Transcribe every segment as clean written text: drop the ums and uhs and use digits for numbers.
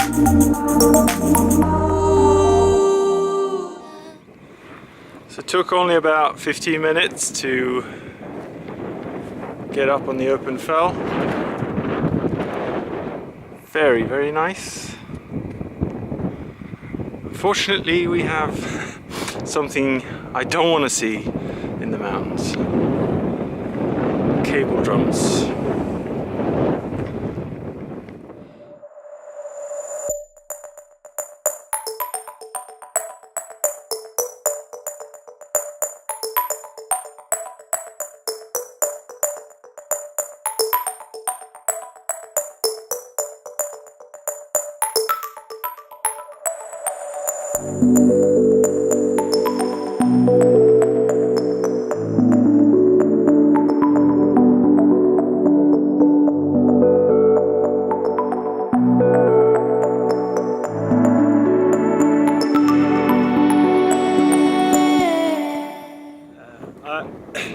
So it took only about 15 minutes to get up on the open fell. Very, very nice. Unfortunately, we have something I don't want to see in the mountains. Cable drums.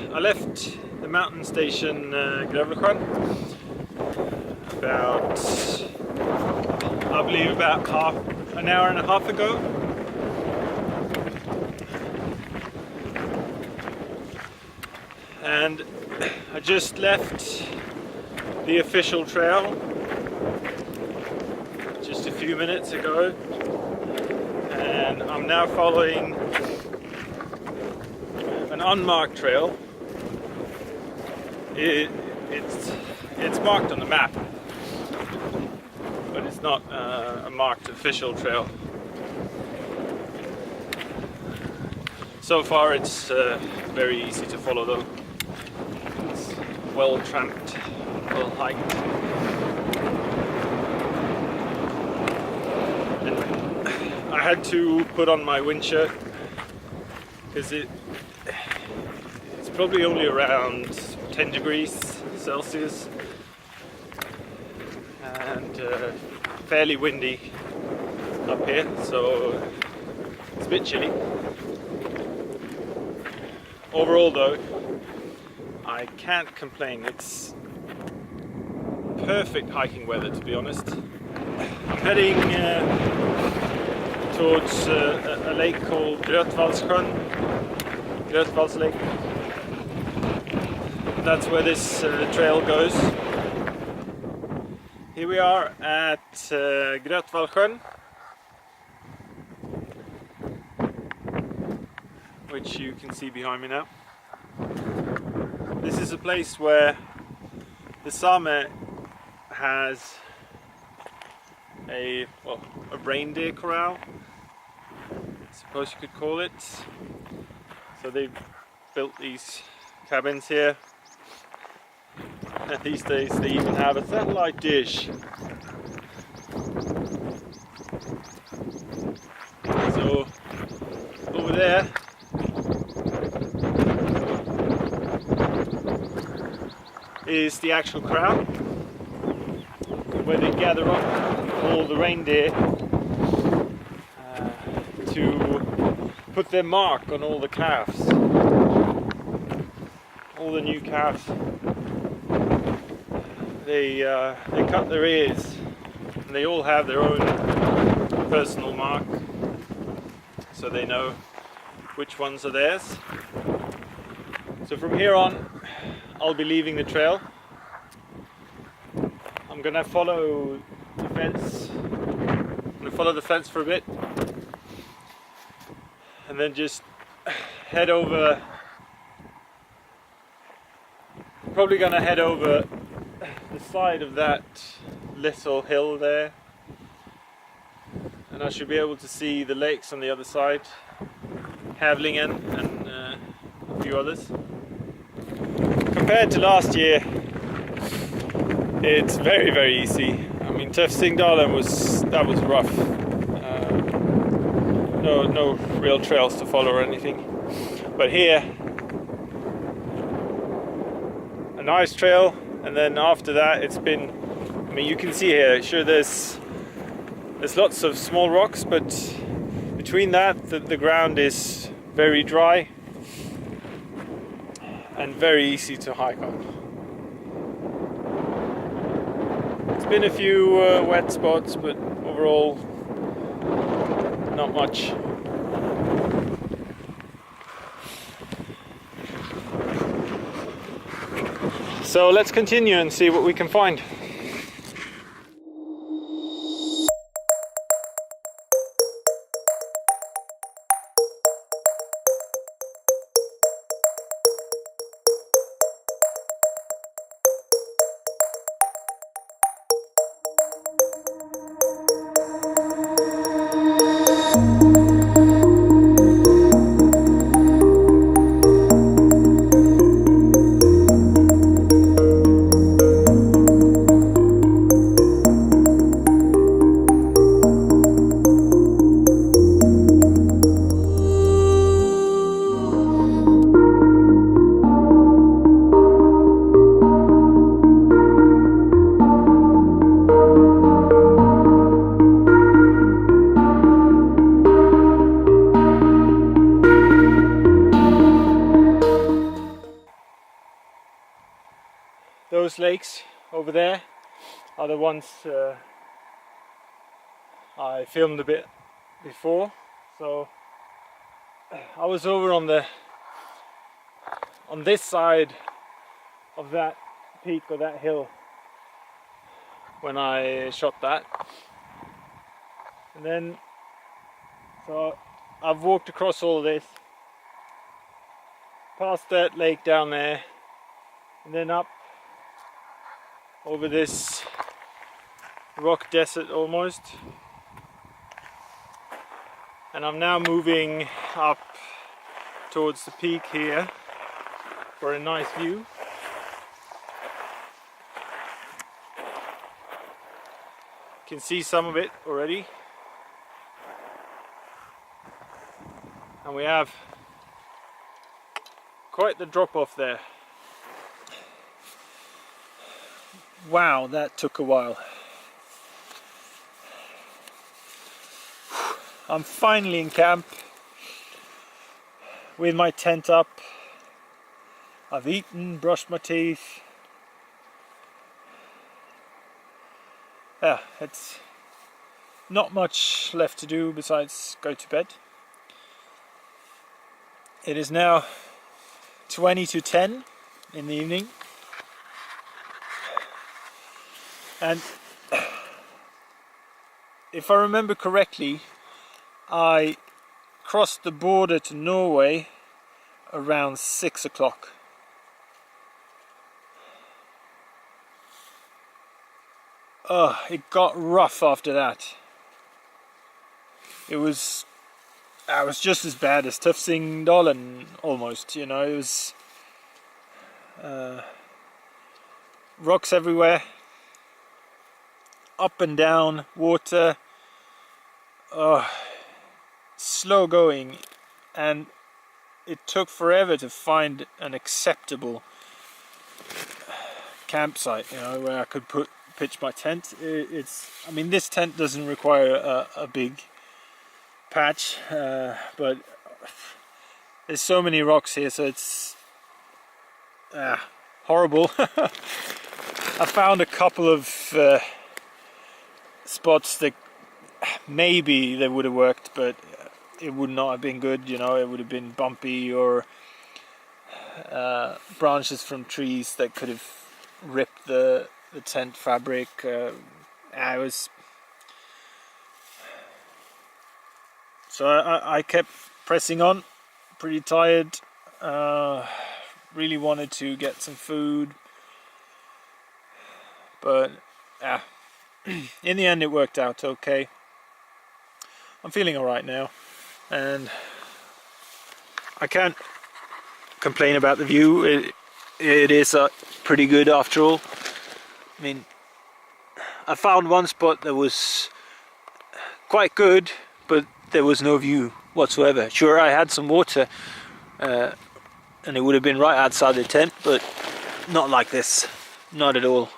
I left the mountain station Grövelsjön about, I believe, about an hour and a half ago. And I just left the official trail just a few minutes ago, and I'm now following an unmarked trail. It's marked on the map, but it's not a marked official trail. So far it's very easy to follow though. It's well tramped, well hiked. And I had to put on my wind shirt because it's probably only around 10 degrees Celsius and fairly windy up here, so it's a bit chilly. Overall though, I can't complain. It's perfect hiking weather, to be honest. I'm heading towards a lake called Grövelsjön, Lake. That's where this trail goes. Here we are at Grövelsjön, which you can see behind me now. This is a place where the Same has a reindeer corral, I suppose you could call it. So they've built these cabins here. And these days they even have a satellite dish. So over there is the actual corral where they gather up all the reindeer to put their mark on all the calves, all the new calves. They cut their ears, and they all have their own personal mark, so they know which ones are theirs. So from here on, I'll be leaving the trail. I'm gonna follow the fence. I'm gonna follow the fence for a bit, and then just head over. Probably gonna head over the side of that little hill there, and I should be able to see the lakes on the other side, Hävlingen and a few others. Compared to last year, it's very, very easy. I mean, Tufsingdalen was rough. No real trails to follow or anything. But here, a nice trail, and then after that, it's been. I mean, you can see here. Sure, there's lots of small rocks, but between that, the ground is very dry and very easy to hike on. It's been a few wet spots, but overall, not much. So let's continue and see what we can find. Those lakes over there are the ones I filmed a bit before. So I was over on this side of that peak or that hill when I shot that, and then so I've walked across all of this, past that lake down there, and then up over this rock desert almost, and I'm now moving up towards the peak here for a nice view. You can see some of it already, and we have quite the drop off there. Wow, that took a while. I'm finally in camp with my tent up. I've eaten, brushed my teeth. Yeah, it's not much left to do besides go to bed. It is now 20 to 10 in the evening. And if I remember correctly, I crossed the border to Norway around 6 o'clock. Oh, it got rough after that. It was just as bad as Dalarna almost, you know. It was rocks everywhere, up and down, water, slow going, and it took forever to find an acceptable campsite, you know, where I could pitch my tent. I mean, this tent doesn't require a big patch, but there's so many rocks here, so it's horrible. I found a couple of spots that maybe they would have worked, but it would not have been good, you know. It would have been bumpy, or branches from trees that could have ripped the tent fabric. I was so I kept pressing on, pretty tired, really wanted to get some food, but in the end it worked out okay. I'm feeling alright now, and I can't complain about the view. It is pretty good after all. I mean, I found one spot that was quite good, but there was no view whatsoever. Sure, I had some water, and it would have been right outside the tent, but not like this, not at all.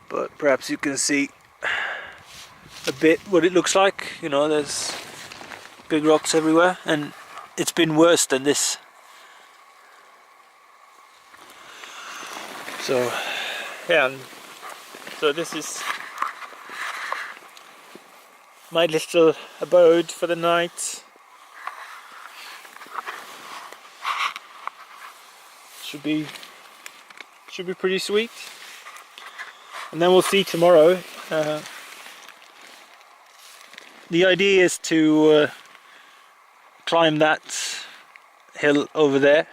But perhaps you can see a bit what it looks like. You know, there's big rocks everywhere, and it's been worse than this. So yeah, so this is my little abode for the night. Should be pretty sweet. And then we'll see tomorrow. The idea is to climb that hill over there.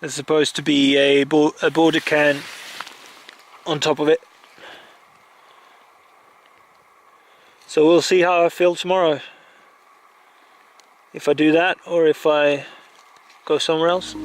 There's supposed to be a border cairn on top of it. So we'll see how I feel tomorrow. If I do that or if I go somewhere else.